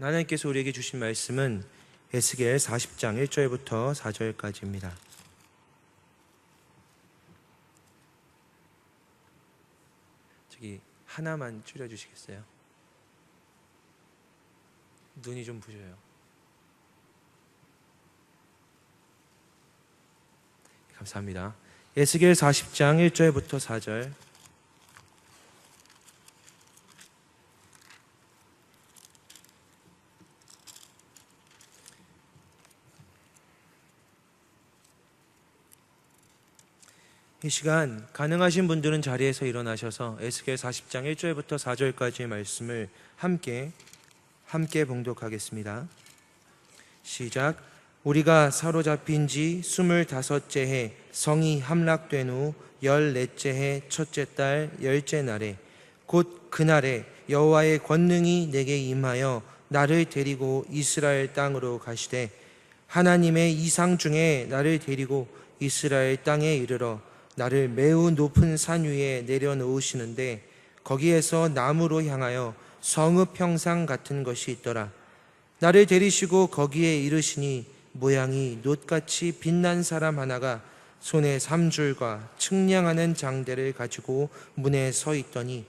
하나님께서 우리에게 주신 말씀은 에스겔 40장 1절부터 4절까지입니다. 저기 하나만 줄여주시겠어요? 눈이 좀 부셔요. 감사합니다. 에스겔 40장 1절부터 4절. 이 시간 가능하신 분들은 자리에서 일어나셔서 에스겔 40장 1절부터 4절까지의 말씀을 함께 봉독하겠습니다. 시작. 우리가 사로잡힌 지 25째 해 성이 함락된 후 14째 해 첫째 달 10째 날에 곧 그날에 여호와의 권능이 내게 임하여 나를 데리고 이스라엘 땅으로 가시되 하나님의 이상 중에 나를 데리고 이스라엘 땅에 이르러 나를 매우 높은 산 위에 내려놓으시는데 거기에서 나무로 향하여 성읍 형상 같은 것이 있더라. 나를 데리시고 거기에 이르시니 모양이 놋같이 빛난 사람 하나가 손에 삼줄과 측량하는 장대를 가지고 문에 서 있더니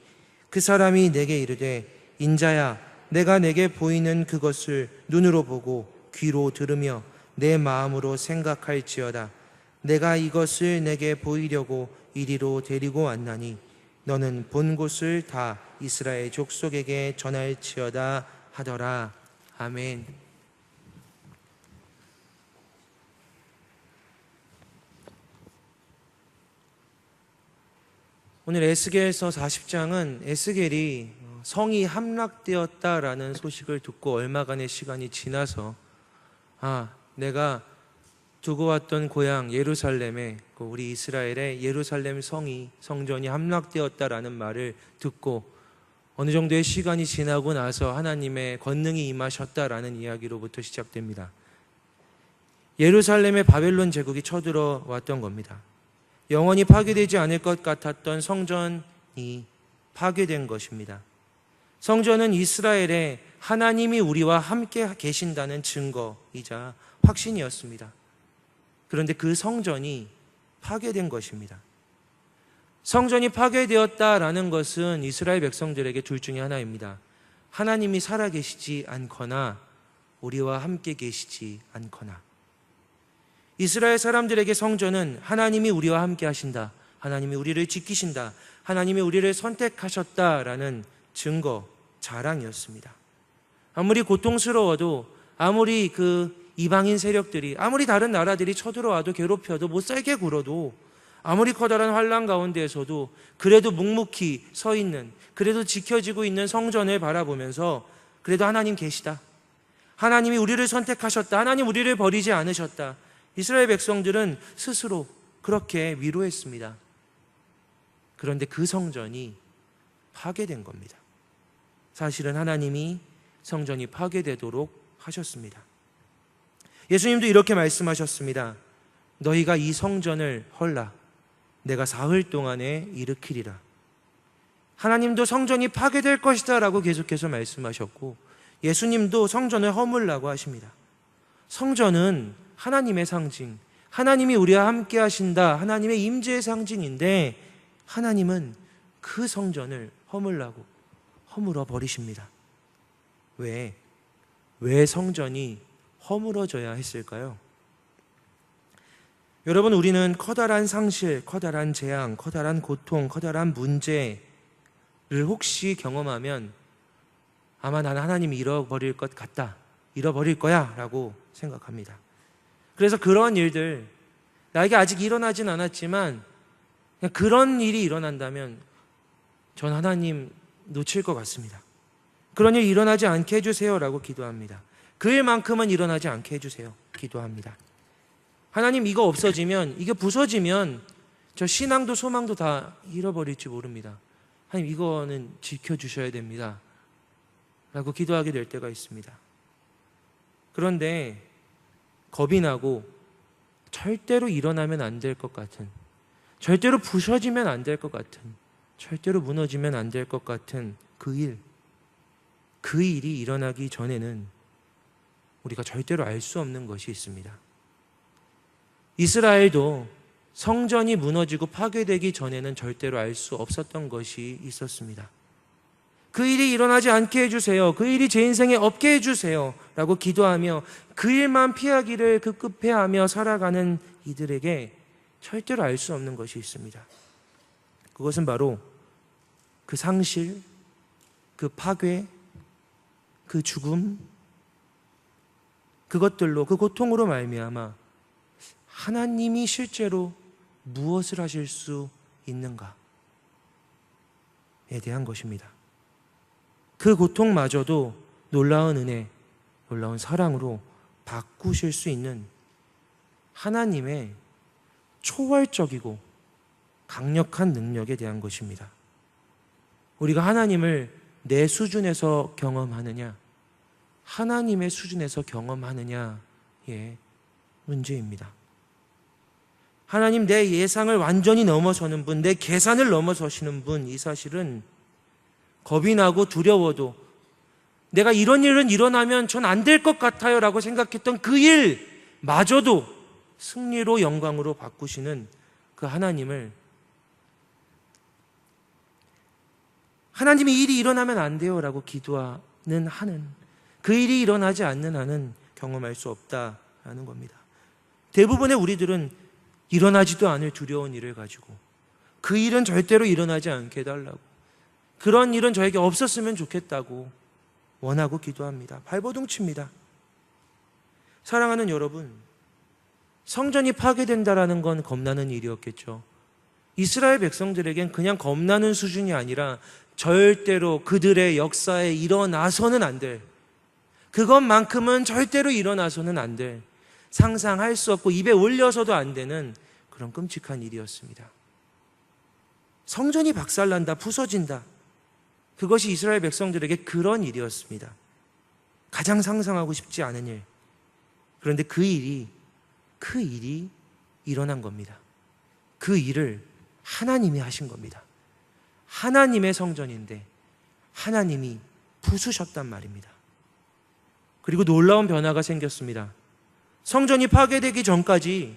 그 사람이 내게 이르되 인자야 내가 내게 보이는 그것을 눈으로 보고 귀로 들으며 내 마음으로 생각할지어다. 내가 이것을 내게 보이려고 이리로 데리고 왔나니 너는 본 곳을 다 이스라엘 족속에게 전할지어다 하더라. 아멘. 오늘 에스겔서 40장은 에스겔이 성이 함락되었다라는 소식을 듣고 얼마간의 시간이 지나서 내가 두고 왔던 고향 예루살렘에 우리 이스라엘의 예루살렘 성전이 함락되었다라는 말을 듣고 어느 정도의 시간이 지나고 나서 하나님의 권능이 임하셨다라는 이야기로부터 시작됩니다. 예루살렘에 바벨론 제국이 쳐들어왔던 겁니다. 영원히 파괴되지 않을 것 같았던 성전이 파괴된 것입니다. 성전은 이스라엘에 하나님이 우리와 함께 계신다는 증거이자 확신이었습니다. 그런데 그 성전이 파괴된 것입니다. 성전이 파괴되었다라는 것은 이스라엘 백성들에게 둘 중에 하나입니다. 하나님이 살아계시지 않거나 우리와 함께 계시지 않거나. 이스라엘 사람들에게 성전은 하나님이 우리와 함께 하신다, 하나님이 우리를 지키신다, 하나님이 우리를 선택하셨다라는 증거, 자랑이었습니다. 아무리 고통스러워도, 아무리 이방인 세력들이, 아무리 다른 나라들이 쳐들어와도 괴롭혀도 못살게 굴어도, 아무리 커다란 환난 가운데에서도 그래도 묵묵히 서 있는, 그래도 지켜지고 있는 성전을 바라보면서 그래도 하나님 계시다, 하나님이 우리를 선택하셨다, 하나님 우리를 버리지 않으셨다, 이스라엘 백성들은 스스로 그렇게 위로했습니다. 그런데 그 성전이 파괴된 겁니다. 사실은 하나님이 성전이 파괴되도록 하셨습니다. 예수님도 이렇게 말씀하셨습니다. 너희가 이 성전을 헐라 내가 사흘 동안에 일으키리라. 하나님도 성전이 파괴될 것이다 라고 계속해서 말씀하셨고, 예수님도 성전을 허물라고 하십니다. 성전은 하나님의 상징, 하나님이 우리와 함께 하신다, 하나님의 임재의 상징인데 하나님은 그 성전을 허물어 버리십니다. 왜 성전이 허물어져야 했을까요? 여러분, 우리는 커다란 상실, 커다란 재앙, 커다란 고통, 커다란 문제를 혹시 경험하면 아마 나는 하나님이 잃어버릴 것 같다, 잃어버릴 거야 라고 생각합니다. 그래서 그런 일들, 나에게 아직 일어나진 않았지만 그냥 그런 일이 일어난다면 전 하나님 놓칠 것 같습니다. 그런 일 일어나지 않게 해주세요 라고 기도합니다. 그 일만큼은 일어나지 않게 해주세요 기도합니다. 하나님, 이거 없어지면, 이게 부서지면 저 신앙도 소망도 다 잃어버릴지 모릅니다. 하나님, 이거는 지켜주셔야 됩니다 라고 기도하게 될 때가 있습니다. 그런데 겁이 나고 절대로 일어나면 안 될 것 같은, 절대로 부서지면 안 될 것 같은, 절대로 무너지면 안 될 것 같은 그 일, 그 일이 일어나기 전에는 우리가 절대로 알 수 없는 것이 있습니다. 이스라엘도 성전이 무너지고 파괴되기 전에는 절대로 알 수 없었던 것이 있었습니다. 그 일이 일어나지 않게 해주세요. 그 일이 제 인생에 없게 해주세요. 라고 기도하며 그 일만 피하기를 급급해하며 살아가는 이들에게 절대로 알 수 없는 것이 있습니다. 그것은 바로 그 상실, 그 파괴, 그 죽음, 그것들로, 그 고통으로 말미암아 하나님이 실제로 무엇을 하실 수 있는가에 대한 것입니다. 그 고통마저도 놀라운 은혜, 놀라운 사랑으로 바꾸실 수 있는 하나님의 초월적이고 강력한 능력에 대한 것입니다. 우리가 하나님을 내 수준에서 경험하느냐, 하나님의 수준에서 경험하느냐의 문제입니다. 하나님, 내 예상을 완전히 넘어서는 분, 내 계산을 넘어서시는 분, 이 사실은 겁이 나고 두려워도 내가 이런 일은 일어나면 전 안 될 것 같아요 라고 생각했던 그 일마저도 승리로 영광으로 바꾸시는 그 하나님을, 하나님이 일이 일어나면 안 돼요 라고 기도하는 한은, 그 일이 일어나지 않는 한은 경험할 수 없다라는 겁니다. 대부분의 우리들은 일어나지도 않을 두려운 일을 가지고 그 일은 절대로 일어나지 않게 해달라고, 그런 일은 저에게 없었으면 좋겠다고 원하고 기도합니다. 발버둥칩니다. 사랑하는 여러분, 성전이 파괴된다라는 건 겁나는 일이었겠죠. 이스라엘 백성들에겐 그냥 겁나는 수준이 아니라 절대로 그들의 역사에 일어나서는 안 될, 그것만큼은 절대로 일어나서는 안 될, 상상할 수 없고 입에 올려서도 안 되는 그런 끔찍한 일이었습니다. 성전이 박살난다, 부서진다, 그것이 이스라엘 백성들에게 그런 일이었습니다. 가장 상상하고 싶지 않은 일. 그런데 그 일이 일어난 겁니다. 그 일을 하나님이 하신 겁니다. 하나님의 성전인데 하나님이 부수셨단 말입니다. 그리고 놀라운 변화가 생겼습니다. 성전이 파괴되기 전까지,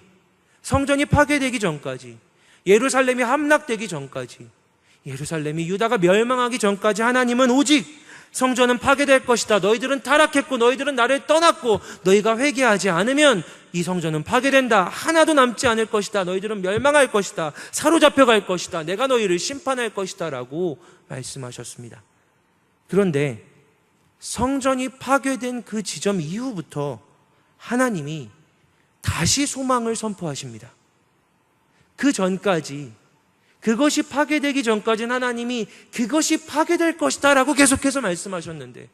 예루살렘이 함락되기 전까지, 예루살렘이 유다가 멸망하기 전까지 하나님은 오직 성전은 파괴될 것이다, 너희들은 타락했고 너희들은 나를 떠났고 너희가 회개하지 않으면 이 성전은 파괴된다, 하나도 남지 않을 것이다, 너희들은 멸망할 것이다, 사로잡혀갈 것이다, 내가 너희를 심판할 것이다 라고 말씀하셨습니다. 그런데 성전이 파괴된 그 지점 이후부터 하나님이 다시 소망을 선포하십니다. 그 전까지, 그것이 파괴되기 전까지는 하나님이 그것이 파괴될 것이다 라고 계속해서 말씀하셨는데,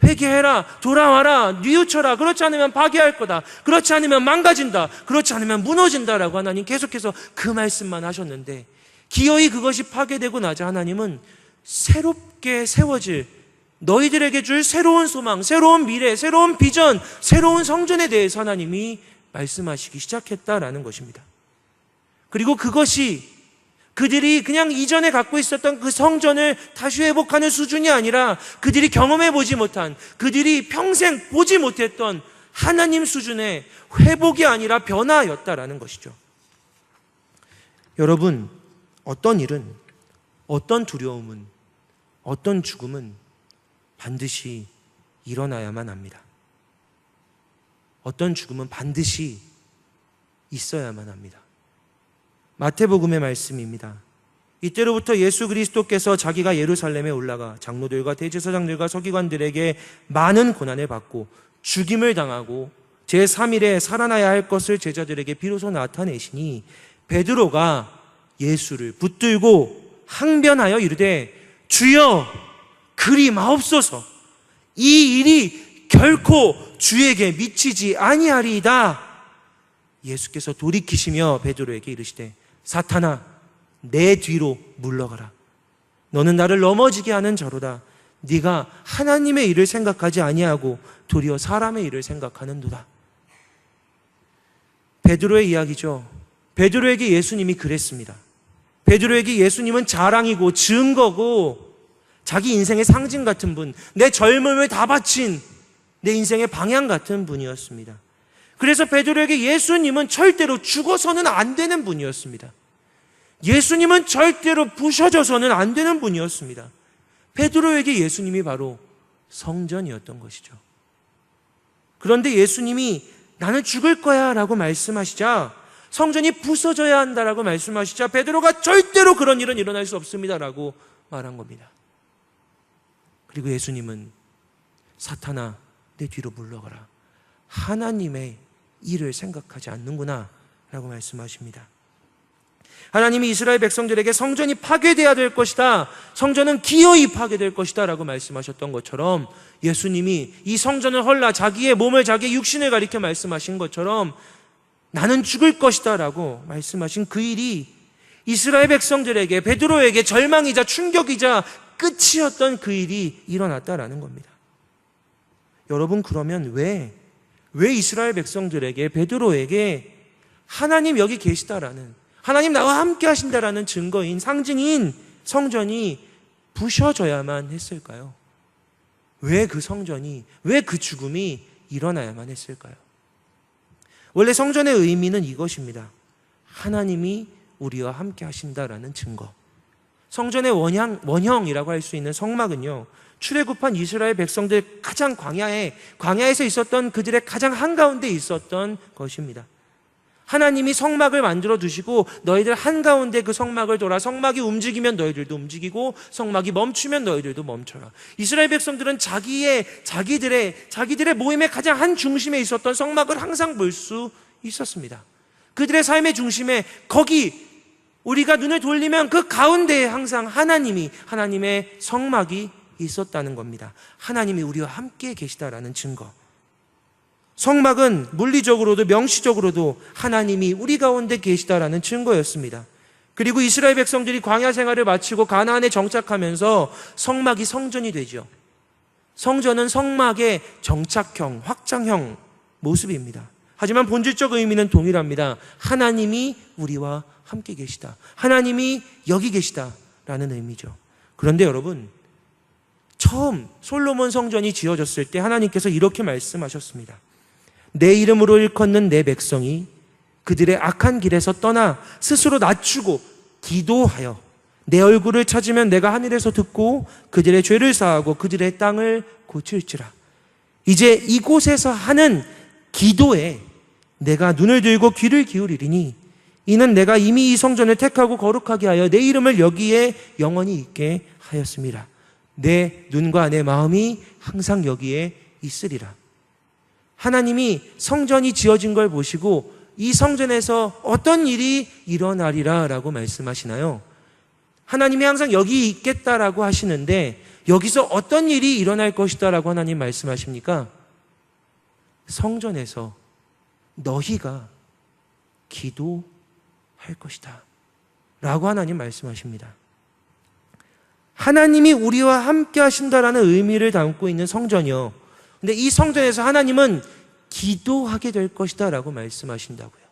회개해라, 돌아와라, 뉘우쳐라, 그렇지 않으면 파괴할 거다, 그렇지 않으면 망가진다, 그렇지 않으면 무너진다 라고 하나님 계속해서 그 말씀만 하셨는데, 기어이 그것이 파괴되고 나자 하나님은 새롭게 세워질, 너희들에게 줄 새로운 소망, 새로운 미래, 새로운 비전, 새로운 성전에 대해서 하나님이 말씀하시기 시작했다라는 것입니다. 그리고 그것이 그들이 그냥 이전에 갖고 있었던 그 성전을 다시 회복하는 수준이 아니라 그들이 경험해 보지 못한, 그들이 평생 보지 못했던 하나님 수준의 회복이 아니라 변화였다라는 것이죠. 여러분, 어떤 일은, 어떤 두려움은, 어떤 죽음은 반드시 일어나야만 합니다. 어떤 죽음은 반드시 있어야만 합니다. 마태복음의 말씀입니다. 이때로부터 예수 그리스도께서 자기가 예루살렘에 올라가 장로들과 대제사장들과 서기관들에게 많은 고난을 받고 죽임을 당하고 제3일에 살아나야 할 것을 제자들에게 비로소 나타내시니, 베드로가 예수를 붙들고 항변하여 이르되 주여 그리 마옵소서, 이 일이 결코 주에게 미치지 아니하리이다. 예수께서 돌이키시며 베드로에게 이르시되 사탄아, 내 뒤로 물러가라. 너는 나를 넘어지게 하는 자로다. 네가 하나님의 일을 생각하지 아니하고 도리어 사람의 일을 생각하는도다. 베드로의 이야기죠. 베드로에게 예수님이 그랬습니다. 베드로에게 예수님은 자랑이고 증거고 자기 인생의 상징 같은 분, 내 젊음을 다 바친 내 인생의 방향 같은 분이었습니다. 그래서 베드로에게 예수님은 절대로 죽어서는 안 되는 분이었습니다. 예수님은 절대로 부셔져서는 안 되는 분이었습니다. 베드로에게 예수님이 바로 성전이었던 것이죠. 그런데 예수님이 나는 죽을 거야 라고 말씀하시자, 성전이 부서져야 한다라고 말씀하시자 베드로가 절대로 그런 일은 일어날 수 없습니다 라고 말한 겁니다. 그리고 예수님은 사탄아 내 뒤로 물러가라, 하나님의 일을 생각하지 않는구나 라고 말씀하십니다. 하나님이 이스라엘 백성들에게 성전이 파괴돼야 될 것이다, 성전은 기어이 파괴될 것이다 라고 말씀하셨던 것처럼, 예수님이 이 성전을 헐라 자기의 몸을, 자기의 육신을 가리켜 말씀하신 것처럼 나는 죽을 것이다 라고 말씀하신 그 일이 이스라엘 백성들에게, 베드로에게 절망이자 충격이자 끝이었던 그 일이 일어났다라는 겁니다. 여러분, 그러면 왜 이스라엘 백성들에게, 베드로에게 하나님 여기 계시다라는, 하나님 나와 함께 하신다라는 증거인, 상징인 성전이 부셔져야만 했을까요? 왜 그 성전이, 왜 그 죽음이 일어나야만 했을까요? 원래 성전의 의미는 이것입니다. 하나님이 우리와 함께 하신다라는 증거. 성전의 원형이라고 할 수 있는 성막은요, 출애굽한 이스라엘 백성들 가장 광야에서 있었던 그들의 가장 한가운데 있었던 것입니다. 하나님이 성막을 만들어 두시고 너희들 한가운데 그 성막을 돌아, 성막이 움직이면 너희들도 움직이고 성막이 멈추면 너희들도 멈춰라. 이스라엘 백성들은 자기들의 모임의 가장 한 중심에 있었던 성막을 항상 볼 수 있었습니다. 그들의 삶의 중심에, 거기 우리가 눈을 돌리면 그 가운데에 항상 하나님의 성막이 있었다는 겁니다. 하나님이 우리와 함께 계시다라는 증거. 성막은 물리적으로도 명시적으로도 하나님이 우리 가운데 계시다라는 증거였습니다. 그리고 이스라엘 백성들이 광야 생활을 마치고 가나안에 정착하면서 성막이 성전이 되죠. 성전은 성막의 정착형, 확장형 모습입니다. 하지만 본질적 의미는 동일합니다. 하나님이 우리와 함께 계시다, 하나님이 여기 계시다라는 의미죠. 그런데 여러분, 처음 솔로몬 성전이 지어졌을 때 하나님께서 이렇게 말씀하셨습니다. 내 이름으로 일컫는 내 백성이 그들의 악한 길에서 떠나 스스로 낮추고 기도하여 내 얼굴을 찾으면 내가 하늘에서 듣고 그들의 죄를 사하고 그들의 땅을 고칠지라. 이제 이곳에서 하는 기도에 내가 눈을 들고 귀를 기울이리니 이는 내가 이미 이 성전을 택하고 거룩하게 하여 내 이름을 여기에 영원히 있게 하였습니다. 내 눈과 내 마음이 항상 여기에 있으리라. 하나님이 성전이 지어진 걸 보시고 이 성전에서 어떤 일이 일어나리라 라고 말씀하시나요? 하나님이 항상 여기 있겠다라고 하시는데 여기서 어떤 일이 일어날 것이다 라고 하나님 말씀하십니까? 성전에서 너희가 기도할 것이다 라고 하나님 말씀하십니다. 하나님이 우리와 함께 하신다라는 의미를 담고 있는 성전이요, 근데 이 성전에서 하나님은 기도하게 될 것이다 라고 말씀하신다고요.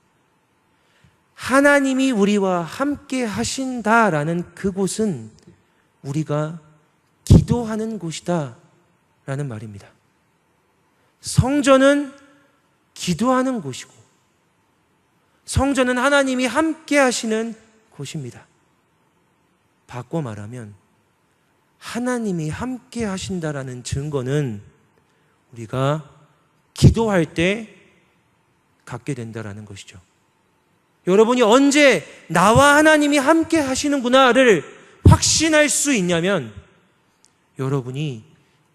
하나님이 우리와 함께 하신다라는 그곳은 우리가 기도하는 곳이다 라는 말입니다. 성전은 기도하는 곳이고 성전은 하나님이 함께 하시는 곳입니다. 바꿔 말하면 하나님이 함께 하신다라는 증거는 우리가 기도할 때 갖게 된다라는 것이죠. 여러분이 언제 나와 하나님이 함께 하시는구나를 확신할 수 있냐면 여러분이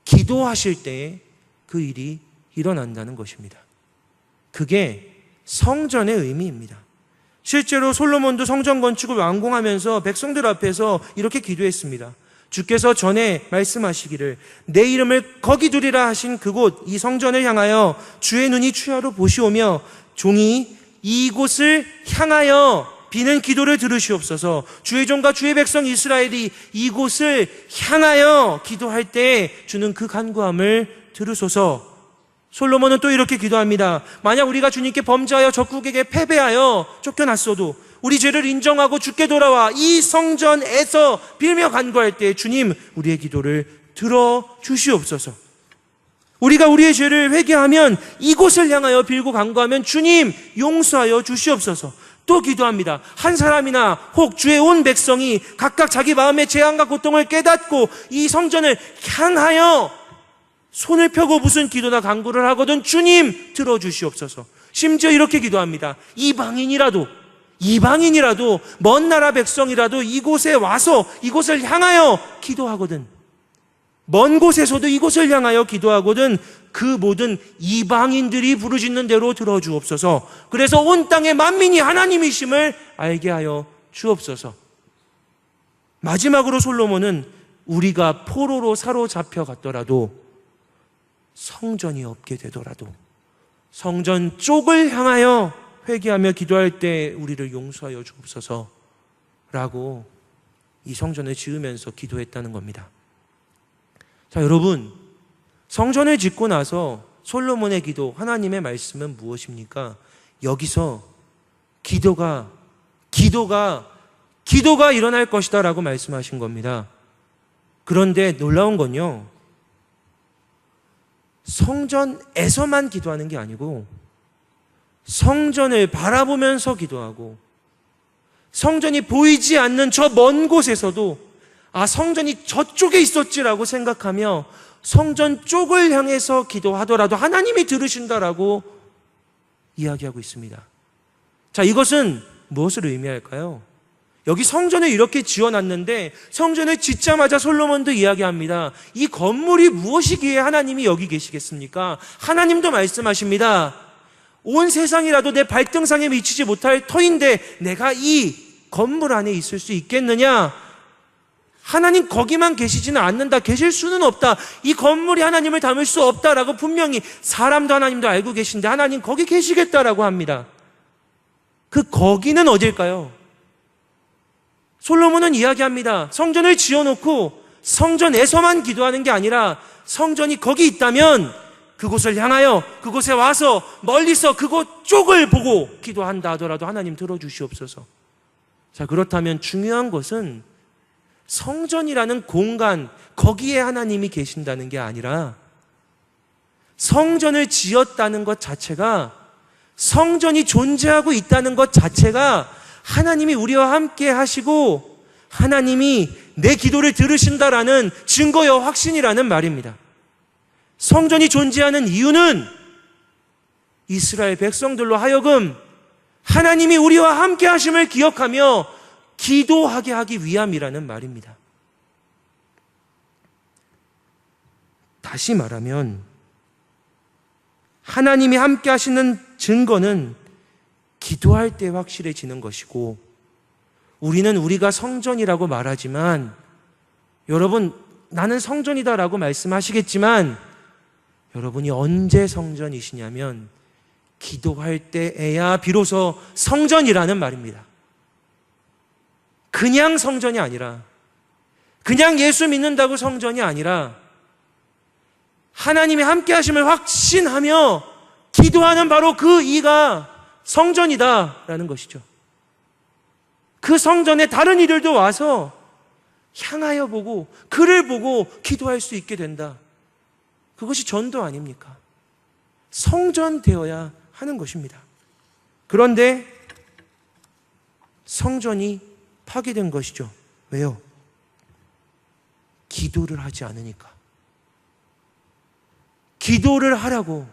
기도하실 때 그 일이 일어난다는 것입니다. 그게 성전의 의미입니다. 실제로 솔로몬도 성전 건축을 완공하면서 백성들 앞에서 이렇게 기도했습니다. 주께서 전에 말씀하시기를 내 이름을 거기 두리라 하신 그곳, 이 성전을 향하여 주의 눈이 추야로 보시오며 종이 이곳을 향하여 비는 기도를 들으시옵소서. 주의 종과 주의 백성 이스라엘이 이곳을 향하여 기도할 때 주는 그 간구함을 들으소서. 솔로몬은 또 이렇게 기도합니다. 만약 우리가 주님께 범죄하여 적국에게 패배하여 쫓겨났어도 우리 죄를 인정하고 주께 돌아와 이 성전에서 빌며 간구할 때 주님, 우리의 기도를 들어주시옵소서. 우리가 우리의 죄를 회개하면 이곳을 향하여 빌고 간구하면 주님, 용서하여 주시옵소서. 또 기도합니다. 한 사람이나 혹 주의 온 백성이 각각 자기 마음의 재앙과 고통을 깨닫고 이 성전을 향하여 손을 펴고 무슨 기도나 간구를 하거든 주님 들어주시옵소서. 심지어 이렇게 기도합니다. 이방인이라도 먼 나라 백성이라도 이곳에 와서 이곳을 향하여 기도하거든, 먼 곳에서도 이곳을 향하여 기도하거든 그 모든 이방인들이 부르짖는 대로 들어주옵소서. 그래서 온 땅의 만민이 하나님이심을 알게 하여 주옵소서. 마지막으로 솔로몬은 우리가 포로로 사로잡혀 갔더라도, 성전이 없게 되더라도 성전 쪽을 향하여 회개하며 기도할 때 우리를 용서하여 주옵소서라고 이 성전을 지으면서 기도했다는 겁니다. 자, 여러분, 성전을 짓고 나서 솔로몬의 기도, 하나님의 말씀은 무엇입니까? 여기서 기도가 일어날 것이다 라고 말씀하신 겁니다. 그런데 놀라운 건요, 성전에서만 기도하는 게 아니고 성전을 바라보면서 기도하고, 성전이 보이지 않는 저 먼 곳에서도 성전이 저쪽에 있었지라고 생각하며 성전 쪽을 향해서 기도하더라도 하나님이 들으신다라고 이야기하고 있습니다. 자, 이것은 무엇을 의미할까요? 여기 성전을 이렇게 지어놨는데 성전을 짓자마자 솔로몬도 이야기합니다. 이 건물이 무엇이기에 하나님이 여기 계시겠습니까? 하나님도 말씀하십니다. 온 세상이라도 내 발등상에 미치지 못할 터인데 내가 이 건물 안에 있을 수 있겠느냐? 하나님 거기만 계시지는 않는다. 계실 수는 없다. 이 건물이 하나님을 담을 수 없다라고 분명히 사람도 하나님도 알고 계신데 하나님 거기 계시겠다라고 합니다. 그 거기는 어딜까요? 솔로몬은 이야기합니다. 성전을 지어놓고 성전에서만 기도하는 게 아니라 성전이 거기 있다면 그곳을 향하여 그곳에 와서 멀리서 그곳 쪽을 보고 기도한다 하더라도 하나님 들어주시옵소서. 자, 그렇다면 중요한 것은 성전이라는 공간, 거기에 하나님이 계신다는 게 아니라 성전을 지었다는 것 자체가, 성전이 존재하고 있다는 것 자체가 하나님이 우리와 함께 하시고 하나님이 내 기도를 들으신다라는 증거여 확신이라는 말입니다. 성전이 존재하는 이유는 이스라엘 백성들로 하여금 하나님이 우리와 함께 하심을 기억하며 기도하게 하기 위함이라는 말입니다. 다시 말하면 하나님이 함께 하시는 증거는 기도할 때 확실해지는 것이고, 우리는 우리가 성전이라고 말하지만, 여러분, 나는 성전이다라고 말씀하시겠지만 여러분이 언제 성전이시냐면 기도할 때에야 비로소 성전이라는 말입니다. 그냥 성전이 아니라, 그냥 예수 믿는다고 성전이 아니라 하나님이 함께 하심을 확신하며 기도하는 바로 그 이가 성전이다라는 것이죠. 그 성전에 다른 이들도 와서 향하여 보고 그를 보고 기도할 수 있게 된다. 그것이 전도 아닙니까? 성전 되어야 하는 것입니다. 그런데 성전이 파괴된 것이죠. 왜요? 기도를 하지 않으니까. 기도를 하라고,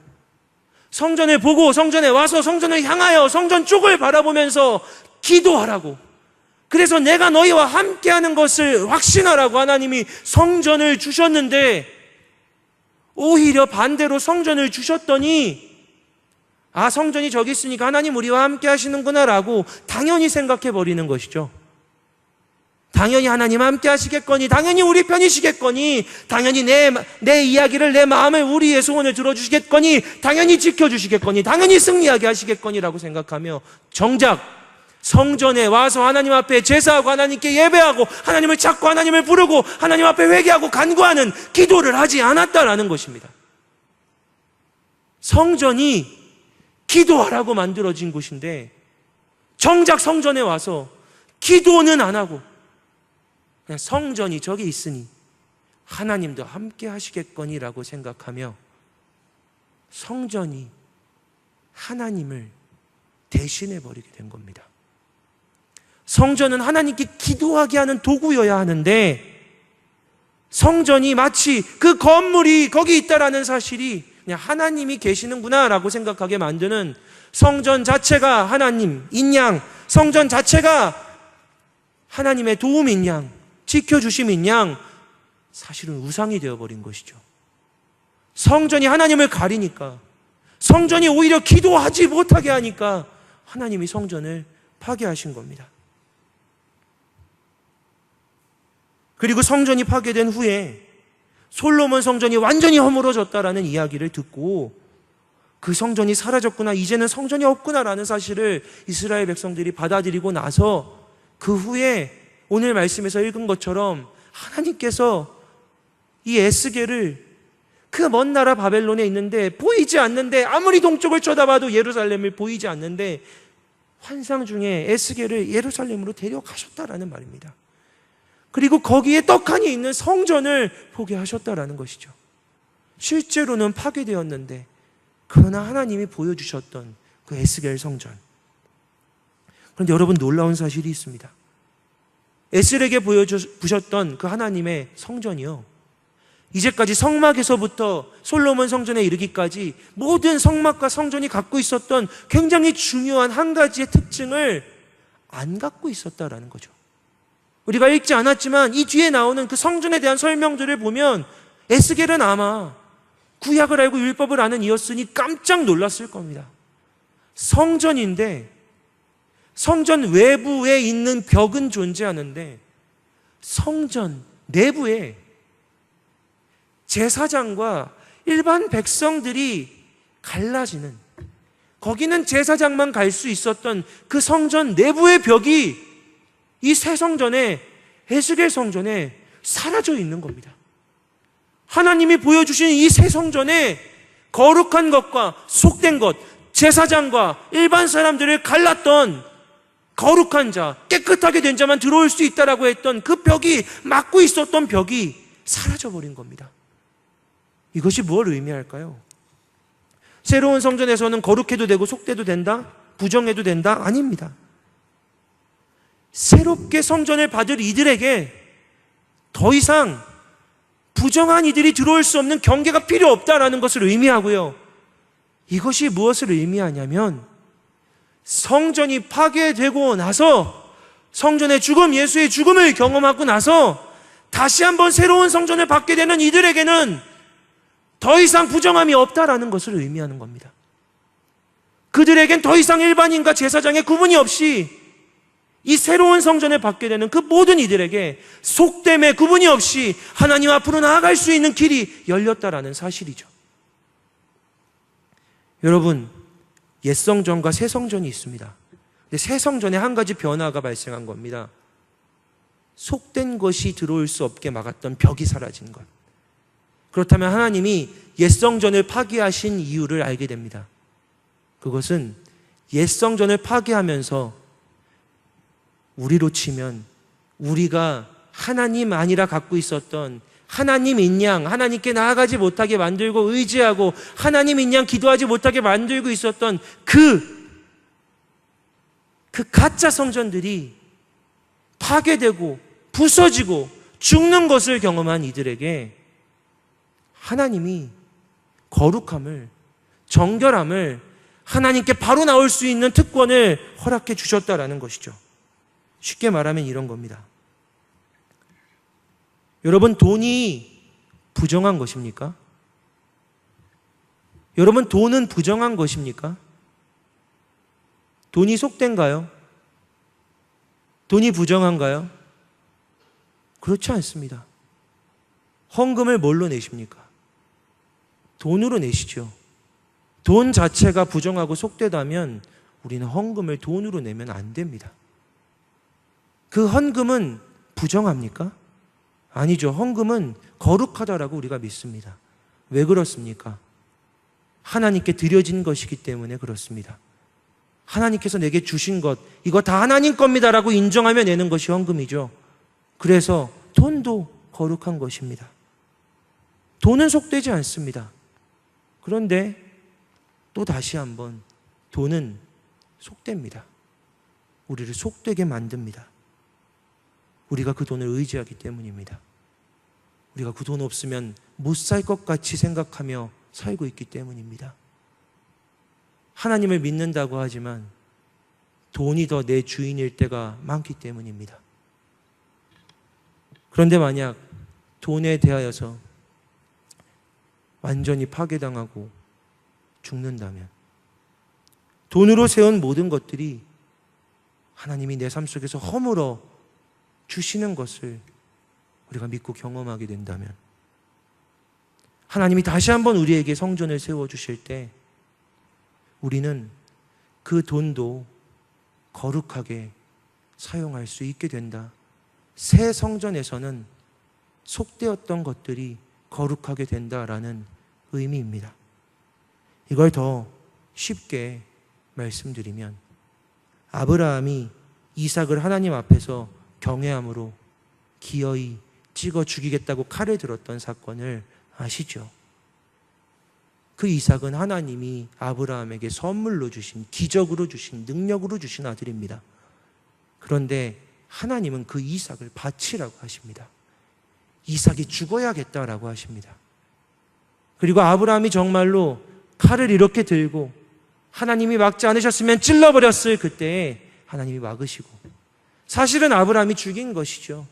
성전을 보고 성전에 와서 성전을 향하여 성전 쪽을 바라보면서 기도하라고, 그래서 내가 너희와 함께하는 것을 확신하라고 하나님이 성전을 주셨는데, 오히려 반대로 성전을 주셨더니 성전이 저기 있으니까 하나님 우리와 함께 하시는구나 라고 당연히 생각해 버리는 것이죠. 당연히 하나님 함께 하시겠거니, 당연히 우리 편이시겠거니, 당연히 내 이야기를, 내 마음을, 우리의 소원을 들어주시겠거니, 당연히 지켜주시겠거니, 당연히 승리하게 하시겠거니라고 생각하며 정작 성전에 와서 하나님 앞에 제사하고 하나님께 예배하고 하나님을 찾고 하나님을 부르고 하나님 앞에 회개하고 간구하는 기도를 하지 않았다라는 것입니다. 성전이 기도하라고 만들어진 곳인데 정작 성전에 와서 기도는 안 하고 그냥 성전이 저기 있으니 하나님도 함께 하시겠거니라고 생각하며 성전이 하나님을 대신해 버리게 된 겁니다. 성전은 하나님께 기도하게 하는 도구여야 하는데 성전이 마치 그 건물이 거기 있다라는 사실이 그냥 하나님이 계시는구나라고 생각하게 만드는, 성전 자체가 하나님인 양, 성전 자체가 하나님의 도움인 양, 지켜주심인 양, 사실은 우상이 되어버린 것이죠. 성전이 하나님을 가리니까, 성전이 오히려 기도하지 못하게 하니까 하나님이 성전을 파괴하신 겁니다. 그리고 성전이 파괴된 후에 솔로몬 성전이 완전히 허물어졌다라는 이야기를 듣고 그 성전이 사라졌구나, 이제는 성전이 없구나라는 사실을 이스라엘 백성들이 받아들이고 나서 그 후에 오늘 말씀에서 읽은 것처럼 하나님께서 이 에스겔을 그 먼 나라 바벨론에 있는데 보이지 않는데, 아무리 동쪽을 쳐다봐도 예루살렘을 보이지 않는데 환상 중에 에스겔을 예루살렘으로 데려가셨다라는 말입니다. 그리고 거기에 떡하니 있는 성전을 보게 하셨다라는 것이죠. 실제로는 파괴되었는데 그러나 하나님이 보여주셨던 그 에스겔 성전. 그런데 여러분, 놀라운 사실이 있습니다. 에스겔에게 보여주셨던 그 하나님의 성전이요, 이제까지 성막에서부터 솔로몬 성전에 이르기까지 모든 성막과 성전이 갖고 있었던 굉장히 중요한 한 가지의 특징을 안 갖고 있었다라는 거죠. 우리가 읽지 않았지만 이 뒤에 나오는 그 성전에 대한 설명들을 보면 에스겔은 아마 구약을 알고 율법을 아는 이였으니 깜짝 놀랐을 겁니다. 성전인데 성전 외부에 있는 벽은 존재하는데 성전 내부에 제사장과 일반 백성들이 갈라지는, 거기는 제사장만 갈 수 있었던 그 성전 내부의 벽이 이 새 성전에, 에스겔 성전에 사라져 있는 겁니다. 하나님이 보여주신 이 새 성전에 거룩한 것과 속된 것, 제사장과 일반 사람들을 갈랐던 거룩한 자, 깨끗하게 된 자만 들어올 수 있다라고 했던 그 벽이, 막고 있었던 벽이 사라져버린 겁니다. 이것이 뭘 의미할까요? 새로운 성전에서는 거룩해도 되고 속돼도 된다? 부정해도 된다? 아닙니다. 새롭게 성전을 받을 이들에게 더 이상 부정한 이들이 들어올 수 없는 경계가 필요 없다라는 것을 의미하고요. 이것이 무엇을 의미하냐면 성전이 파괴되고 나서, 성전의 죽음, 예수의 죽음을 경험하고 나서 다시 한번 새로운 성전을 받게 되는 이들에게는 더 이상 부정함이 없다라는 것을 의미하는 겁니다. 그들에겐 더 이상 일반인과 제사장의 구분이 없이 이 새로운 성전을 받게 되는 그 모든 이들에게 속됨의 구분이 없이 하나님 앞으로 나아갈 수 있는 길이 열렸다라는 사실이죠. 여러분, 옛 성전과 새 성전이 있습니다. 근데 새 성전에 한 가지 변화가 발생한 겁니다. 속된 것이 들어올 수 없게 막았던 벽이 사라진 것. 그렇다면 하나님이 옛 성전을 파괴하신 이유를 알게 됩니다. 그것은 옛 성전을 파괴하면서 우리로 치면 우리가 하나님 아니라 갖고 있었던 하나님인 양, 하나님께 나아가지 못하게 만들고 의지하고 하나님인 양 기도하지 못하게 만들고 있었던 그 가짜 성전들이 파괴되고 부서지고 죽는 것을 경험한 이들에게 하나님이 거룩함을, 정결함을, 하나님께 바로 나올 수 있는 특권을 허락해 주셨다라는 것이죠. 쉽게 말하면 이런 겁니다. 여러분, 돈이 부정한 것입니까? 여러분, 돈은 부정한 것입니까? 돈이 속된가요? 돈이 부정한가요? 그렇지 않습니다. 헌금을 뭘로 내십니까? 돈으로 내시죠. 돈 자체가 부정하고 속되다면 우리는 헌금을 돈으로 내면 안 됩니다. 그 헌금은 부정합니까? 아니죠. 헌금은 거룩하다라고 우리가 믿습니다. 왜 그렇습니까? 하나님께 드려진 것이기 때문에 그렇습니다. 하나님께서 내게 주신 것, 이거 다 하나님 겁니다라고 인정하며 내는 것이 헌금이죠. 그래서 돈도 거룩한 것입니다. 돈은 속되지 않습니다. 그런데 또 다시 한번 돈은 속됩니다. 우리를 속되게 만듭니다. 우리가 그 돈을 의지하기 때문입니다. 우리가 그 돈 없으면 못 살 것 같이 생각하며 살고 있기 때문입니다. 하나님을 믿는다고 하지만 돈이 더 내 주인일 때가 많기 때문입니다. 그런데 만약 돈에 대하여서 완전히 파괴당하고 죽는다면, 돈으로 세운 모든 것들이 하나님이 내 삶 속에서 허물어 주시는 것을 우리가 믿고 경험하게 된다면, 하나님이 다시 한번 우리에게 성전을 세워주실 때 우리는 그 돈도 거룩하게 사용할 수 있게 된다. 새 성전에서는 속되었던 것들이 거룩하게 된다라는 의미입니다. 이걸 더 쉽게 말씀드리면, 아브라함이 이삭을 하나님 앞에서 경외함으로 기어이 찍어 죽이겠다고 칼을 들었던 사건을 아시죠? 그 이삭은 하나님이 아브라함에게 선물로 주신, 기적으로 주신, 능력으로 주신 아들입니다. 그런데 하나님은 그 이삭을 바치라고 하십니다. 이삭이 죽어야겠다라고 하십니다. 그리고 아브라함이 정말로 칼을 이렇게 들고 하나님이 막지 않으셨으면 찔러버렸을 그때에 하나님이 막으시고, 사실은 아브라함이 죽인 것이죠.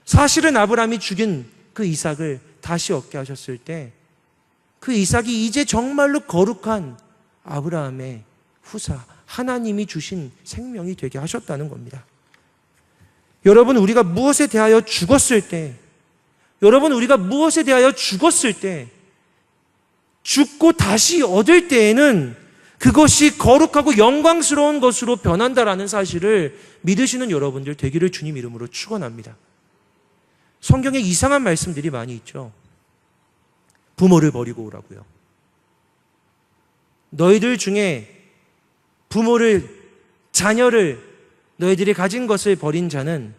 사실은 아브라함이 죽인 그 이삭을 다시 얻게 하셨을 때 그 이삭이 이제 정말로 거룩한 아브라함의 후사, 하나님이 주신 생명이 되게 하셨다는 겁니다. 여러분, 우리가 무엇에 대하여 죽었을 때, 죽고 다시 얻을 때에는 그것이 거룩하고 영광스러운 것으로 변한다라는 사실을 믿으시는 여러분들 되기를 주님 이름으로 축원합니다. 성경에 이상한 말씀들이 많이 있죠. 부모를 버리고 오라고요. 너희들 중에 자녀를 너희들이 가진 것을 버린 자는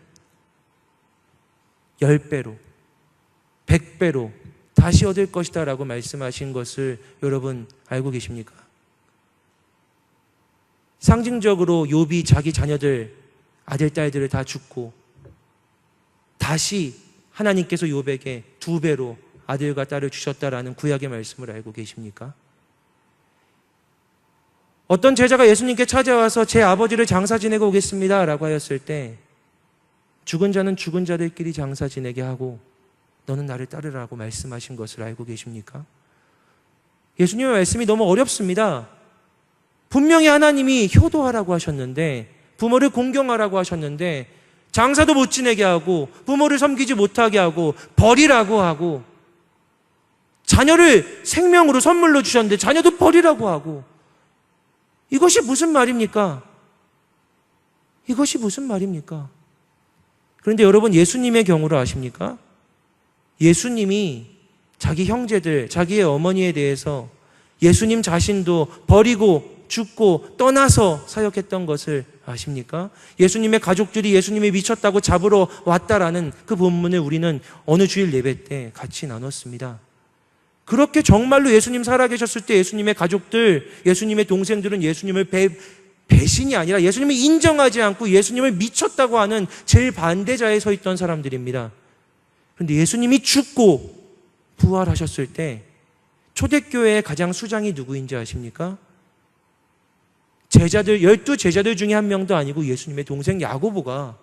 10배로, 100배로 다시 얻을 것이다 라고 말씀하신 것을 여러분 알고 계십니까? 상징적으로 욥이 자기 자녀들, 아들, 딸들을 다 죽고 다시 하나님께서 욥에게 2배로 아들과 딸을 주셨다라는 구약의 말씀을 알고 계십니까? 어떤 제자가 예수님께 찾아와서 제 아버지를 장사 지내고 오겠습니다 라고 하였을 때, 죽은 자는 죽은 자들끼리 장사 지내게 하고 너는 나를 따르라고 말씀하신 것을 알고 계십니까? 예수님의 말씀이 너무 어렵습니다. 분명히 하나님이 효도하라고 하셨는데, 부모를 공경하라고 하셨는데, 장사도 못 지내게 하고 부모를 섬기지 못하게 하고 버리라고 하고, 자녀를 생명으로 선물로 주셨는데 자녀도 버리라고 하고, 이것이 무슨 말입니까? 이것이 무슨 말입니까? 그런데 여러분, 예수님의 경우를 아십니까? 예수님이 자기 형제들, 자기의 어머니에 대해서 예수님 자신도 버리고 죽고 떠나서 사역했던 것을 아십니까? 예수님의 가족들이 예수님이 미쳤다고 잡으러 왔다라는 그 본문을 우리는 어느 주일 예배 때 같이 나눴습니다. 그렇게 정말로 예수님 살아계셨을 때 예수님의 가족들, 예수님의 동생들은 예수님을 배신이 아니라 예수님을 인정하지 않고 예수님을 미쳤다고 하는 제일 반대자에 서 있던 사람들입니다. 그런데 예수님이 죽고 부활하셨을 때 초대교회의 가장 수장이 누구인지 아십니까? 제자들, 12제자들 중에 한 명도 아니고 예수님의 동생 야고보가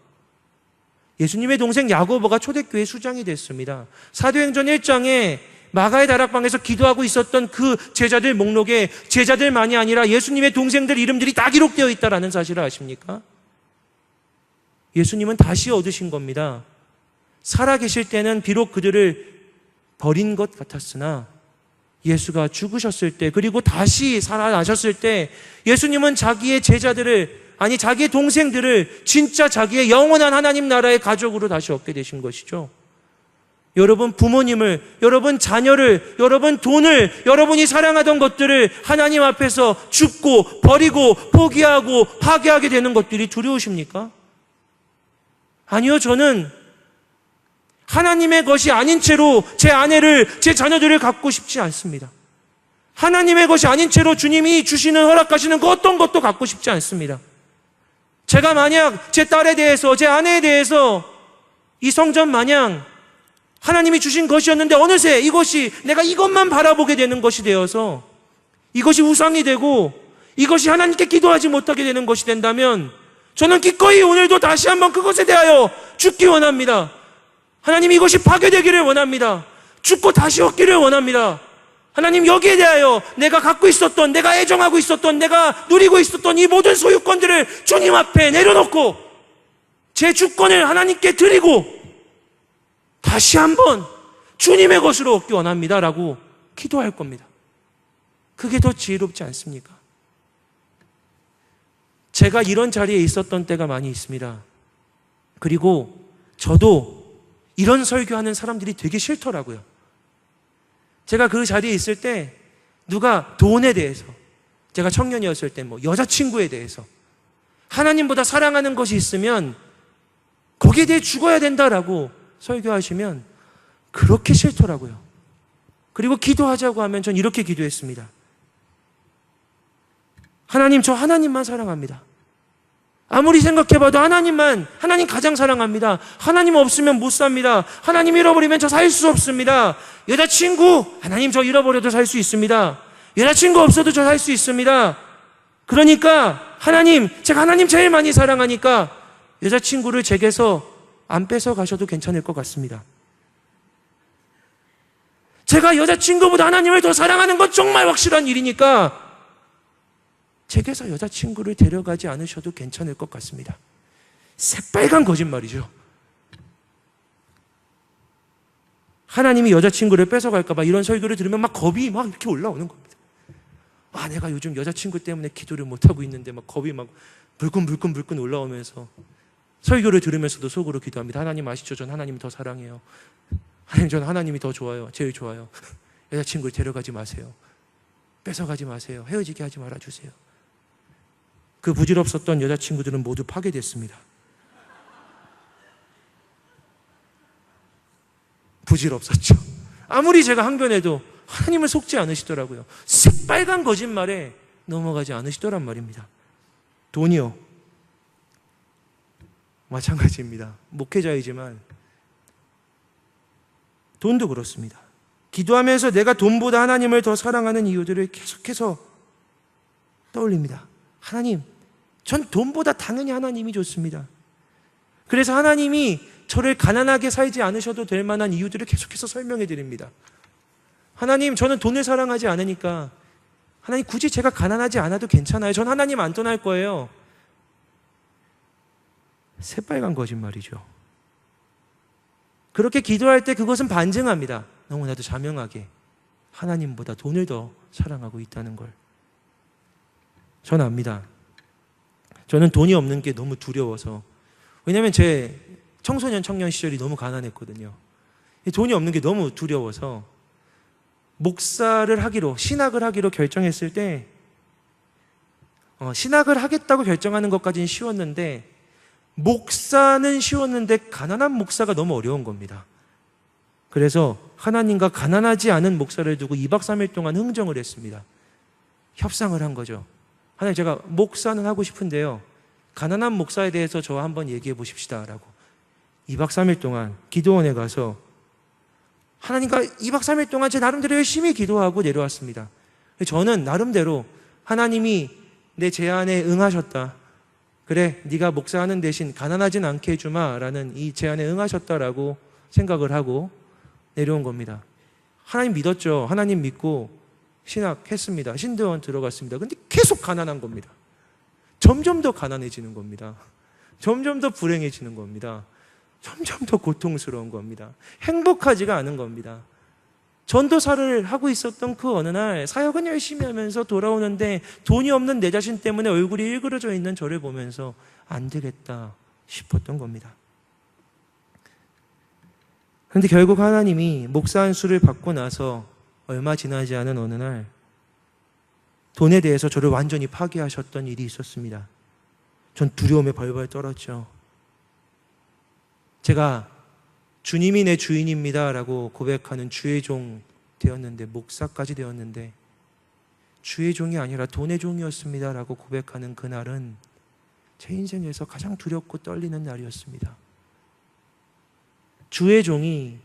초대교회 수장이 됐습니다. 사도행전 1장에 마가의 다락방에서 기도하고 있었던 그 제자들 목록에 제자들만이 아니라 예수님의 동생들 이름들이 다 기록되어 있다는 사실을 아십니까? 예수님은 다시 얻으신 겁니다. 살아계실 때는 비록 그들을 버린 것 같았으나 예수가 죽으셨을 때, 그리고 다시 살아나셨을 때 예수님은 자기의 자기의 동생들을 진짜 자기의 영원한 하나님 나라의 가족으로 다시 얻게 되신 것이죠. 여러분 부모님을, 여러분 자녀를, 여러분 돈을, 여러분이 사랑하던 것들을 하나님 앞에서 죽고 버리고 포기하고 파괴하게 되는 것들이 두려우십니까? 아니요, 저는 하나님의 것이 아닌 채로 제 아내를, 제 자녀들을 갖고 싶지 않습니다. 하나님의 것이 아닌 채로 주님이 주시는, 허락하시는 그 어떤 것도 갖고 싶지 않습니다. 제가 만약 제 딸에 대해서, 제 아내에 대해서 이 성전 마냥 하나님이 주신 것이었는데 어느새 이것이 내가 이것만 바라보게 되는 것이 되어서 이것이 우상이 되고 이것이 하나님께 기도하지 못하게 되는 것이 된다면 저는 기꺼이 오늘도 다시 한번 그것에 대하여 죽기 원합니다. 하나님, 이것이 파괴되기를 원합니다. 죽고 다시 얻기를 원합니다. 하나님, 여기에 대하여 내가 갖고 있었던, 내가 애정하고 있었던, 내가 누리고 있었던 이 모든 소유권들을 주님 앞에 내려놓고 제 주권을 하나님께 드리고 다시 한번 주님의 것으로 얻기 원합니다라고 기도할 겁니다. 그게 더 지혜롭지 않습니까? 제가 이런 자리에 있었던 때가 많이 있습니다. 그리고 저도 이런 설교하는 사람들이 되게 싫더라고요. 제가 그 자리에 있을 때 누가 돈에 대해서, 제가 청년이었을 때 뭐 여자친구에 대해서 하나님보다 사랑하는 것이 있으면 거기에 대해 죽어야 된다라고 설교하시면 그렇게 싫더라고요. 그리고 기도하자고 하면 전 이렇게 기도했습니다. 하나님, 저 하나님만 사랑합니다. 아무리 생각해봐도 하나님 가장 사랑합니다. 하나님 없으면 못 삽니다. 하나님 잃어버리면 저 살 수 없습니다. 여자친구, 하나님 저 잃어버려도 살 수 있습니다. 여자친구 없어도 저 살 수 있습니다. 그러니까 하나님, 제가 하나님 제일 많이 사랑하니까 여자친구를 제게서 안 뺏어 가셔도 괜찮을 것 같습니다. 제가 여자친구보다 하나님을 더 사랑하는 건 정말 확실한 일이니까 제게서 여자친구를 데려가지 않으셔도 괜찮을 것 같습니다. 새빨간 거짓말이죠. 하나님이 여자친구를 뺏어갈까 봐 이런 설교를 들으면 막 겁이 막 이렇게 올라오는 겁니다. 아, 내가 요즘 여자친구 때문에 기도를 못하고 있는데 막 겁이 막 불끈 올라오면서 설교를 들으면서도 속으로 기도합니다. 하나님 아시죠? 전 하나님 더 사랑해요. 하나님, 전 하나님이 더 좋아요. 제일 좋아요. 여자친구를 데려가지 마세요. 뺏어가지 마세요. 헤어지게 하지 말아주세요. 그 부질없었던 여자친구들은 모두 파괴됐습니다. 부질없었죠. 아무리 제가 항변해도 하나님을 속지 않으시더라고요. 새빨간 거짓말에 넘어가지 않으시더란 말입니다. 돈이요, 마찬가지입니다. 목회자이지만 돈도 그렇습니다. 기도하면서 내가 돈보다 하나님을 더 사랑하는 이유들을 계속해서 떠올립니다. 하나님, 전 돈보다 당연히 하나님이 좋습니다. 그래서 하나님이 저를 가난하게 살지 않으셔도 될 만한 이유들을 계속해서 설명해 드립니다. 하나님, 저는 돈을 사랑하지 않으니까 하나님, 굳이 제가 가난하지 않아도 괜찮아요. 전 하나님 안 떠날 거예요. 새빨간 거짓말이죠. 그렇게 기도할 때 그것은 반증합니다. 너무나도 자명하게 하나님보다 돈을 더 사랑하고 있다는 걸. 전 압니다. 저는 돈이 없는 게 너무 두려워서. 왜냐하면 제 청소년 청년 시절이 너무 가난했거든요. 돈이 없는 게 너무 두려워서 신학을 하기로 결정했을 때 신학을 하겠다고 결정하는 것까지는 쉬웠는데 목사는 쉬웠는데 가난한 목사가 너무 어려운 겁니다. 그래서 하나님과 가난하지 않은 목사를 두고 2박 3일 동안 흥정을 했습니다. 협상을 한 거죠. 하나님, 제가 목사는 하고 싶은데요, 가난한 목사에 대해서 저와 한번 얘기해 보십시다 라고 2박 3일 동안 기도원에 가서 하나님과 2박 3일 동안 제 나름대로 열심히 기도하고 내려왔습니다. 저는 나름대로 하나님이 내 제안에 응하셨다, 그래 네가 목사하는 대신 가난하진 않게 해주마 라는 이 제안에 응하셨다라고 생각을 하고 내려온 겁니다. 하나님 믿었죠. 하나님 믿고 신학했습니다. 신대원 들어갔습니다. 근데 계속 가난한 겁니다. 점점 더 가난해지는 겁니다. 점점 더 불행해지는 겁니다. 점점 더 고통스러운 겁니다. 행복하지가 않은 겁니다. 전도사를 하고 있었던 그 어느 날 사역은 열심히 하면서 돌아오는데 돈이 없는 내 자신 때문에 얼굴이 일그러져 있는 저를 보면서 안 되겠다 싶었던 겁니다. 그런데 결국 하나님이 목사 안수를 받고 나서 얼마 지나지 않은 어느 날 돈에 대해서 저를 완전히 파괴하셨던 일이 있었습니다. 전 두려움에 벌벌 떨었죠. 제가 주님이 내 주인입니다 라고 고백하는 주의 종 되었는데, 목사까지 되었는데 주의 종이 아니라 돈의 종이었습니다 라고 고백하는 그날은 제 인생에서 가장 두렵고 떨리는 날이었습니다. 주의 종이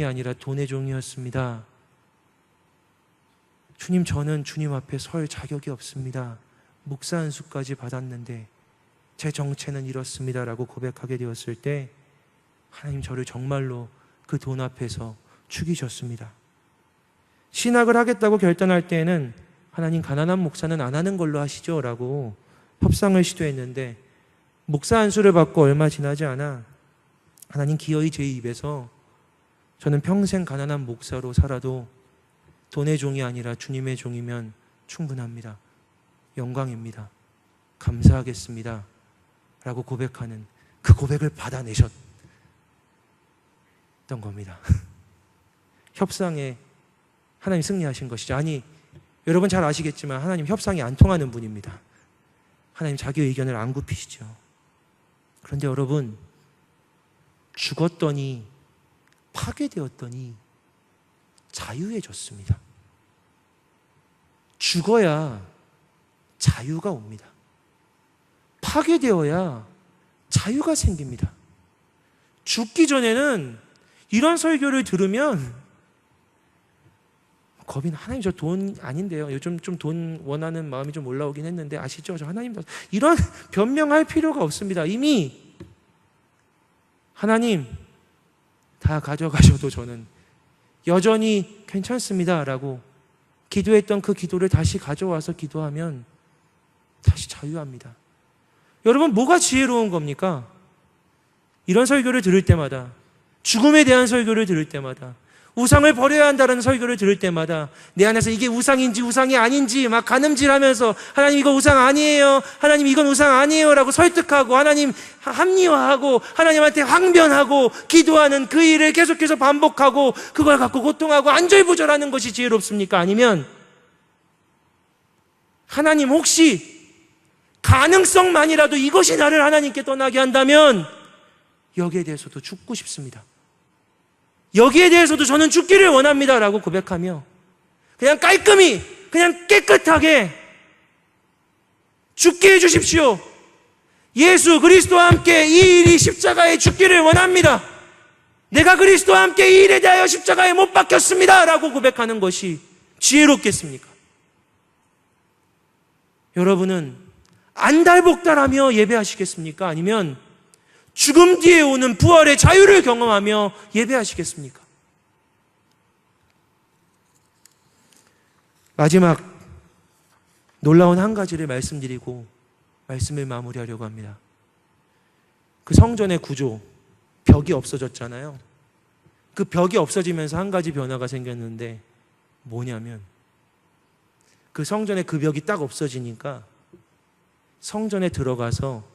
아니라 돈의 종이었습니다. 주님, 저는 주님 앞에 설 자격이 없습니다. 목사 안수까지 받았는데 제 정체는 이렇습니다 라고 고백하게 되었을 때 하나님 저를 정말로 그 돈 앞에서 죽이셨습니다. 신학을 하겠다고 결단할 때에는 하나님, 가난한 목사는 안 하는 걸로 하시죠 라고 협상을 시도했는데, 목사 안수를 받고 얼마 지나지 않아 하나님 기어이 제 입에서 저는 평생 가난한 목사로 살아도 돈의 종이 아니라 주님의 종이면 충분합니다, 영광입니다, 감사하겠습니다 라고 고백하는 그 고백을 받아내셨던 겁니다. 협상에 하나님 승리하신 것이죠. 아니, 여러분 잘 아시겠지만 하나님 협상이 안 통하는 분입니다. 하나님 자기 의견을 안 굽히시죠. 그런데 여러분, 죽었더니, 파괴되었더니 자유해졌습니다. 죽어야 자유가 옵니다. 파괴되어야 자유가 생깁니다. 죽기 전에는 이런 설교를 들으면 겁이 나. 하나님, 저 돈 아닌데요. 요즘 좀 돈 원하는 마음이 좀 올라오긴 했는데, 아시죠? 저 하나님, 이런 변명할 필요가 없습니다. 이미 하나님 다 가져가셔도 저는 여전히 괜찮습니다 라고 기도했던 그 기도를 다시 가져와서 기도하면 다시 자유합니다. 여러분, 뭐가 지혜로운 겁니까? 이런 설교를 들을 때마다, 죽음에 대한 설교를 들을 때마다, 우상을 버려야 한다는 설교를 들을 때마다 내 안에서 이게 우상인지 우상이 아닌지 막 가늠질하면서, 하나님 이거 우상 아니에요, 하나님 이건 우상 아니에요 라고 설득하고, 하나님 합리화하고, 하나님한테 항변하고 기도하는 그 일을 계속해서 반복하고 그걸 갖고 고통하고 안절부절하는 것이 지혜롭습니까? 아니면 하나님, 혹시 가능성만이라도 이것이 나를 하나님께 떠나게 한다면 여기에 대해서도 죽고 싶습니다, 여기에 대해서도 저는 죽기를 원합니다 라고 고백하며 그냥 깔끔히, 그냥 깨끗하게 죽게 해주십시오. 예수 그리스도와 함께 이 일이 십자가에 죽기를 원합니다. 내가 그리스도와 함께 이 일에 대하여 십자가에 못 박혔습니다 라고 고백하는 것이 지혜롭겠습니까? 여러분은 안달복달하며 예배하시겠습니까? 아니면 죽음 뒤에 오는 부활의 자유를 경험하며 예배하시겠습니까? 마지막 놀라운 한 가지를 말씀드리고 말씀을 마무리하려고 합니다. 그 성전의 구조, 벽이 없어졌잖아요. 그 벽이 없어지면서 한 가지 변화가 생겼는데 뭐냐면, 그 성전의 그 벽이 딱 없어지니까 성전에 들어가서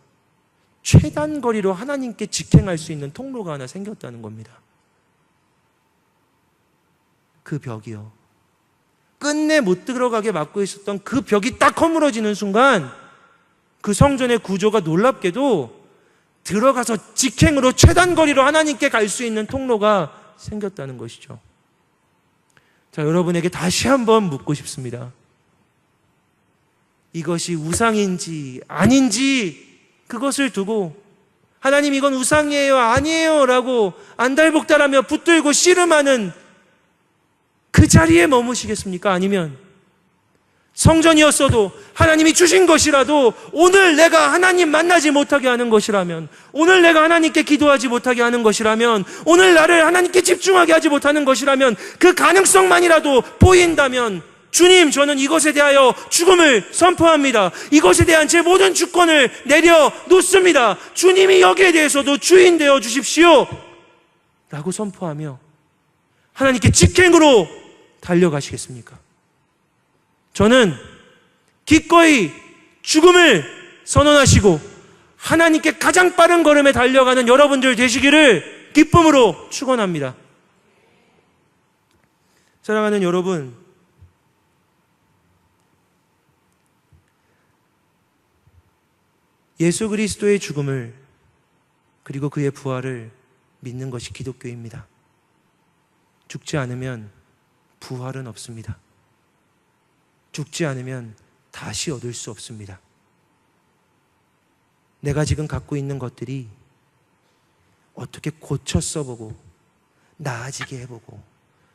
최단 거리로 하나님께 직행할 수 있는 통로가 하나 생겼다는 겁니다. 그 벽이요, 끝내 못 들어가게 막고 있었던 그 벽이 딱 허물어지는 순간 그 성전의 구조가 놀랍게도 들어가서 직행으로 최단 거리로 하나님께 갈 수 있는 통로가 생겼다는 것이죠. 자, 여러분에게 다시 한번 묻고 싶습니다. 이것이 우상인지 아닌지 그것을 두고 하나님 이건 우상이에요 아니에요 라고 안달복달하며 붙들고 씨름하는 그 자리에 머무시겠습니까? 아니면 성전이었어도 하나님이 주신 것이라도 오늘 내가 하나님 만나지 못하게 하는 것이라면, 오늘 내가 하나님께 기도하지 못하게 하는 것이라면, 오늘 나를 하나님께 집중하게 하지 못하는 것이라면, 그 가능성만이라도 보인다면 주님, 저는 이것에 대하여 죽음을 선포합니다. 이것에 대한 제 모든 주권을 내려놓습니다. 주님이 여기에 대해서도 주인 되어 주십시오 라고 선포하며 하나님께 직행으로 달려가시겠습니까? 저는 기꺼이 죽음을 선언하시고 하나님께 가장 빠른 걸음에 달려가는 여러분들 되시기를 기쁨으로 축원합니다. 사랑하는 여러분, 예수 그리스도의 죽음을 그리고 그의 부활을 믿는 것이 기독교입니다. 죽지 않으면 부활은 없습니다. 죽지 않으면 다시 얻을 수 없습니다. 내가 지금 갖고 있는 것들이 어떻게 고쳐 써보고 나아지게 해보고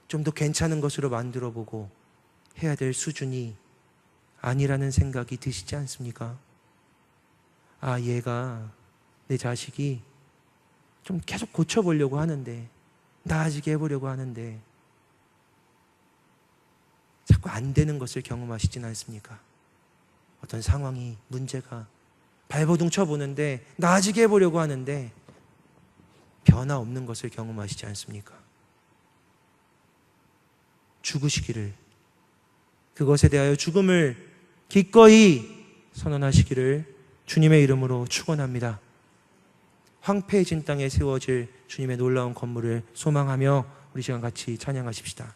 좀 더 괜찮은 것으로 만들어보고 해야 될 수준이 아니라는 생각이 드시지 않습니까? 아, 얘가, 내 자식이 좀 계속 고쳐보려고 하는데, 나아지게 해보려고 하는데 자꾸 안 되는 것을 경험하시진 않습니까? 어떤 상황이, 문제가 발버둥 쳐보는데 나아지게 해보려고 하는데 변화 없는 것을 경험하시지 않습니까? 죽으시기를, 그것에 대하여 죽음을 기꺼이 선언하시기를 주님의 이름으로 축원합니다. 황폐해진 땅에 세워질 주님의 놀라운 건물을 소망하며 우리 시간 같이 찬양하십시다.